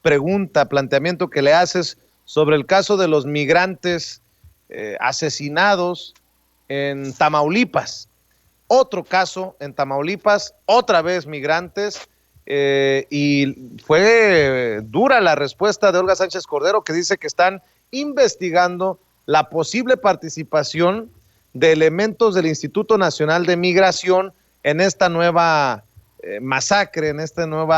pregunta, planteamiento que le haces sobre el caso de los migrantes asesinados en Tamaulipas. Otro caso en Tamaulipas, otra vez migrantes, y fue dura la respuesta de Olga Sánchez Cordero, que dice que están investigando la posible participación de elementos del Instituto Nacional de Migración en esta nueva masacre, en este nuevo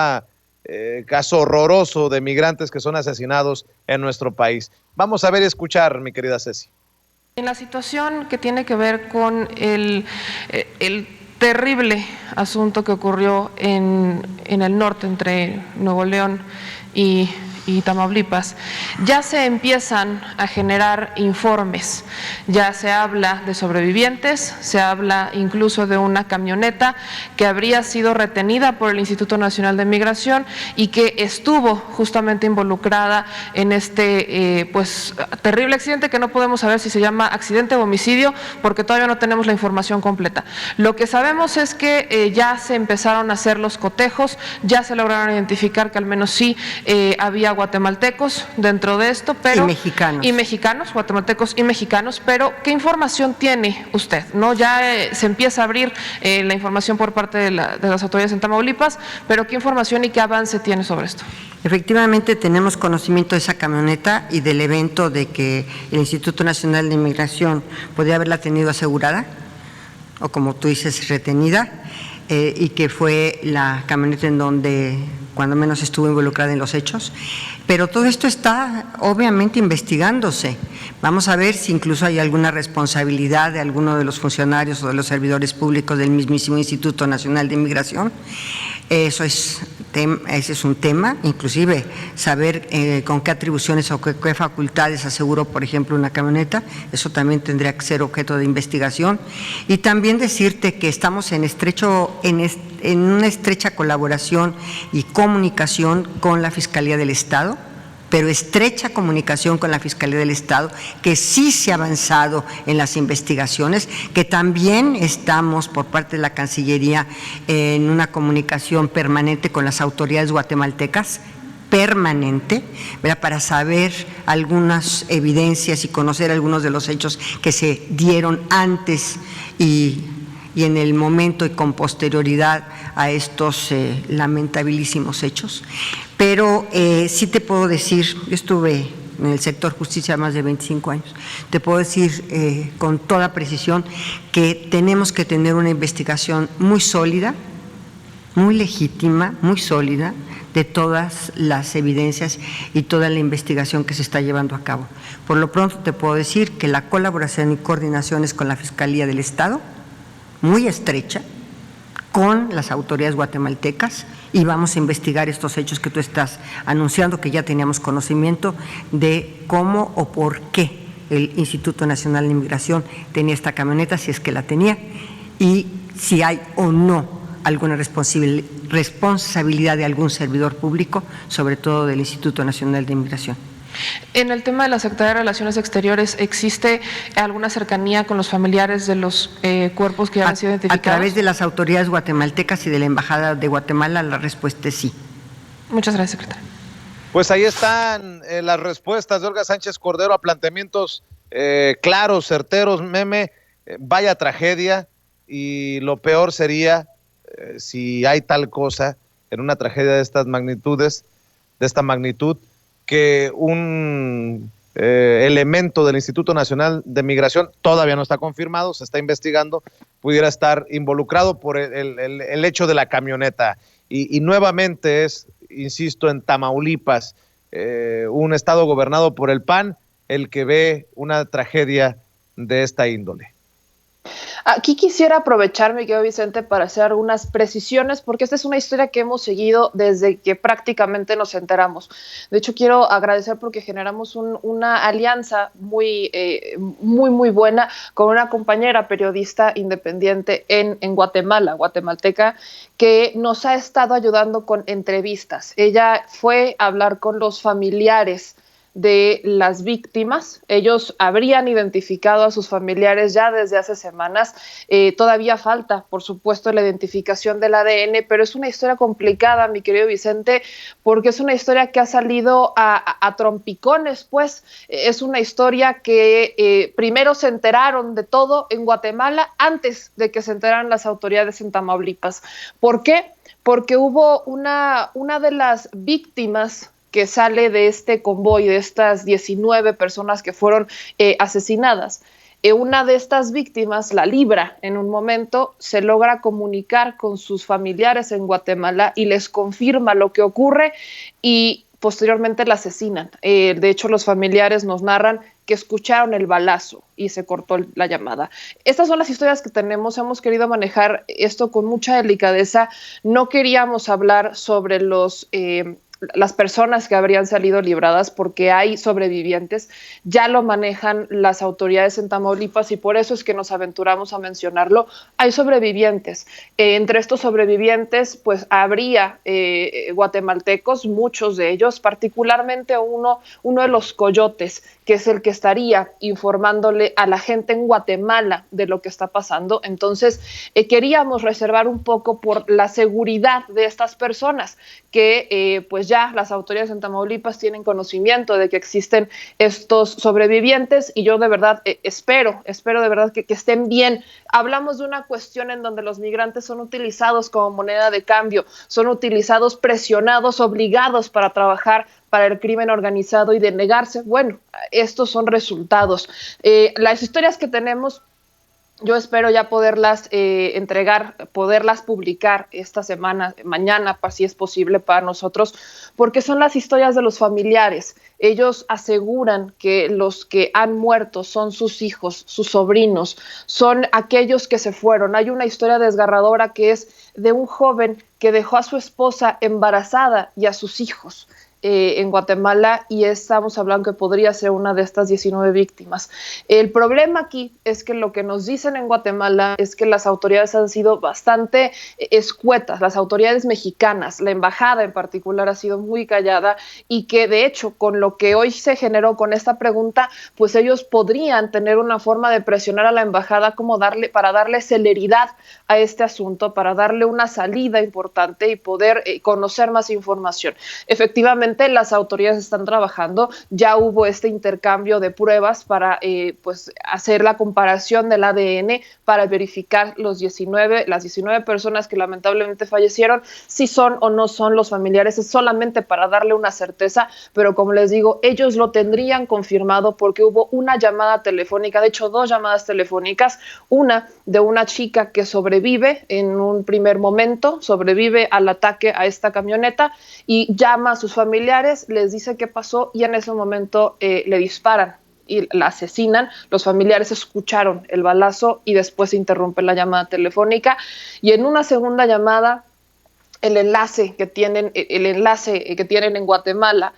caso horroroso de migrantes que son asesinados en nuestro país. Vamos a ver y escuchar, mi querida Ceci. En la situación que tiene que ver con el terrible asunto que ocurrió en el norte, entre Nuevo León y Tamaulipas, ya se empiezan a generar informes, ya se habla de sobrevivientes, se habla incluso de una camioneta que habría sido retenida por el Instituto Nacional de Migración y que estuvo justamente involucrada en este terrible accidente que no podemos saber si se llama accidente o homicidio porque todavía no tenemos la información completa. Lo que sabemos es que ya se empezaron a hacer los cotejos, ya se lograron identificar que al menos sí había guatemaltecos dentro de esto, pero y mexicanos, guatemaltecos y mexicanos, pero ¿qué información tiene usted? ¿No? Ya se empieza a abrir la información por parte de las autoridades en Tamaulipas, pero ¿qué información y qué avance tiene sobre esto? Efectivamente tenemos conocimiento de esa camioneta y del evento de que el Instituto Nacional de Migración podría haberla tenido asegurada o, como tú dices, retenida, y que fue la camioneta en donde cuando menos estuvo involucrada en los hechos, pero todo esto está obviamente investigándose. Vamos a ver si incluso hay alguna responsabilidad de alguno de los funcionarios o de los servidores públicos del mismísimo Instituto Nacional de Migración. Ese es un tema, inclusive saber con qué atribuciones o qué facultades aseguró, por ejemplo, una camioneta, eso también tendría que ser objeto de investigación. Y también decirte que estamos en una estrecha colaboración y comunicación con la Fiscalía del Estado, pero estrecha comunicación con la Fiscalía del Estado, que sí se ha avanzado en las investigaciones, que también estamos por parte de la Cancillería en una comunicación permanente con las autoridades guatemaltecas, permanente, ¿verdad?, para saber algunas evidencias y conocer algunos de los hechos que se dieron antes y en el momento y con posterioridad a estos lamentabilísimos hechos. Pero sí te puedo decir, yo estuve en el sector justicia más de 25 años, te puedo decir con toda precisión que tenemos que tener una investigación muy sólida, muy legítima, muy sólida, de todas las evidencias y toda la investigación que se está llevando a cabo. Por lo pronto te puedo decir que la colaboración y coordinación es con la Fiscalía del Estado, muy estrecha, con las autoridades guatemaltecas, y vamos a investigar estos hechos que tú estás anunciando, que ya teníamos conocimiento de cómo o por qué el Instituto Nacional de Migración tenía esta camioneta, si es que la tenía, y si hay o no alguna responsabilidad de algún servidor público, sobre todo del Instituto Nacional de Migración. En el tema de la Secretaría de Relaciones Exteriores, ¿existe alguna cercanía con los familiares de los cuerpos que ya han sido identificados? A través de las autoridades guatemaltecas y de la Embajada de Guatemala, la respuesta es sí. Muchas gracias, secretario. Pues ahí están las respuestas de Olga Sánchez Cordero a planteamientos claros, certeros. Meme, vaya tragedia, y lo peor sería si hay tal cosa en una tragedia de estas magnitudes, de esta magnitud, que un elemento del Instituto Nacional de Migración, todavía no está confirmado, se está investigando, pudiera estar involucrado por el hecho de la camioneta. Y nuevamente es, insisto, en Tamaulipas, un estado gobernado por el PAN, el que ve una tragedia de esta índole. Aquí quisiera aprovechar, mi querido Vicente, para hacer algunas precisiones, porque esta es una historia que hemos seguido desde que prácticamente nos enteramos. De hecho, quiero agradecer porque generamos una alianza muy buena con una compañera periodista independiente en Guatemala, guatemalteca, que nos ha estado ayudando con entrevistas. Ella fue a hablar con los familiares de las víctimas. Ellos habrían identificado a sus familiares ya desde hace semanas. Todavía falta, por supuesto, la identificación del ADN, pero es una historia complicada, mi querido Vicente, porque es una historia que ha salido a trompicones, pues. Es una historia que primero se enteraron de todo en Guatemala antes de que se enteraran las autoridades en Tamaulipas. ¿Por qué? Porque hubo una de las víctimas que sale de este convoy, de estas 19 personas que fueron asesinadas. Una de estas víctimas la libra en un momento, se logra comunicar con sus familiares en Guatemala y les confirma lo que ocurre y posteriormente la asesinan. De hecho, los familiares nos narran que escucharon el balazo y se cortó la llamada. Estas son las historias que tenemos. Hemos querido manejar esto con mucha delicadeza. No queríamos hablar sobre las personas que habrían salido libradas porque hay sobrevivientes, ya lo manejan las autoridades en Tamaulipas y por eso es que nos aventuramos a mencionarlo. Hay sobrevivientes. Entre estos sobrevivientes, pues habría guatemaltecos, muchos de ellos, particularmente uno de los coyotes, que es el que estaría informándole a la gente en Guatemala de lo que está pasando. Entonces, queríamos reservar un poco por la seguridad de estas personas que pues ya las autoridades en Tamaulipas tienen conocimiento de que existen estos sobrevivientes y yo de verdad espero de verdad que estén bien. Hablamos de una cuestión en donde los migrantes son utilizados como moneda de cambio, son utilizados, presionados, obligados para trabajar para el crimen organizado y de negarse. Bueno, estos son resultados. Las historias que tenemos, yo espero ya poderlas entregar, poderlas publicar esta semana, mañana, si es posible para nosotros, porque son las historias de los familiares. Ellos aseguran que los que han muerto son sus hijos, sus sobrinos, son aquellos que se fueron. Hay una historia desgarradora que es de un joven que dejó a su esposa embarazada y a sus hijos en Guatemala y estamos hablando que podría ser una de estas 19 víctimas. El problema aquí es que lo que nos dicen en Guatemala es que las autoridades han sido bastante escuetas, las autoridades mexicanas, la embajada en particular ha sido muy callada y que de hecho con lo que hoy se generó con esta pregunta, pues ellos podrían tener una forma de presionar a la embajada para darle celeridad a este asunto, para darle una salida importante y poder conocer más información. Efectivamente, las autoridades están trabajando, ya hubo este intercambio de pruebas para pues hacer la comparación del ADN para verificar las 19 personas que lamentablemente fallecieron, si son o no son los familiares, es solamente para darle una certeza, pero como les digo, ellos lo tendrían confirmado porque hubo una llamada telefónica, de hecho 2 llamadas telefónicas, una de una chica que sobrevive en un primer momento, sobrevive al ataque a esta camioneta y llama a sus familiares, les dice qué pasó y en ese momento le disparan y la asesinan. Los familiares escucharon el balazo y después se interrumpe la llamada telefónica y en una segunda llamada el enlace que tienen en Guatemala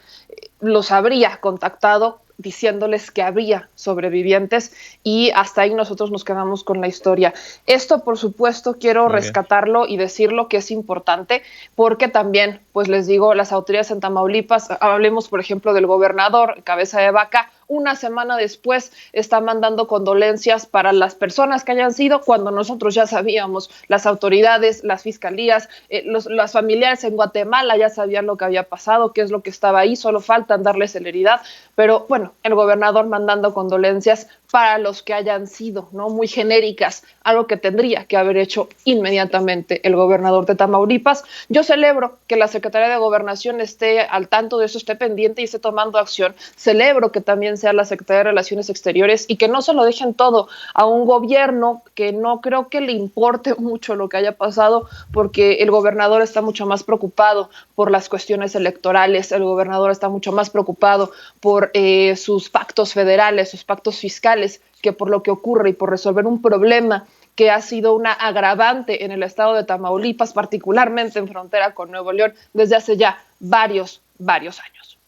los habría contactado diciéndoles que había sobrevivientes y hasta ahí nosotros nos quedamos con la historia. Esto, por supuesto, quiero rescatarlo y decirlo que es importante porque también, pues les digo, las autoridades en Tamaulipas, hablemos por ejemplo del gobernador Cabeza de Vaca, una semana después está mandando condolencias para las personas que hayan sido, cuando nosotros ya sabíamos, las autoridades, las fiscalías, los familiares en Guatemala ya sabían lo que había pasado, qué es lo que estaba ahí, solo faltan darle celeridad, pero bueno, el gobernador mandando condolencias para los que hayan sido, ¿no? Muy genéricas, algo que tendría que haber hecho inmediatamente el gobernador de Tamaulipas. Yo celebro que la Secretaría de Gobernación esté al tanto de eso, esté pendiente y esté tomando acción. Celebro que también sea la Secretaría de Relaciones Exteriores y que no se lo dejen todo a un gobierno que no creo que le importe mucho lo que haya pasado, porque el gobernador está mucho más preocupado por las cuestiones electorales, el gobernador está mucho más preocupado por sus pactos federales, sus pactos fiscales, que por lo que ocurre y por resolver un problema que ha sido una agravante en el estado de Tamaulipas, particularmente en frontera con Nuevo León, desde hace ya varios años.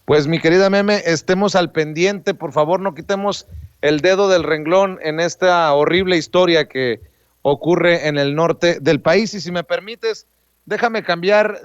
Pues mi querida Meme, estemos al pendiente, por favor no quitemos el dedo del renglón en esta horrible historia que ocurre en el norte del país y si me permites, déjame cambiar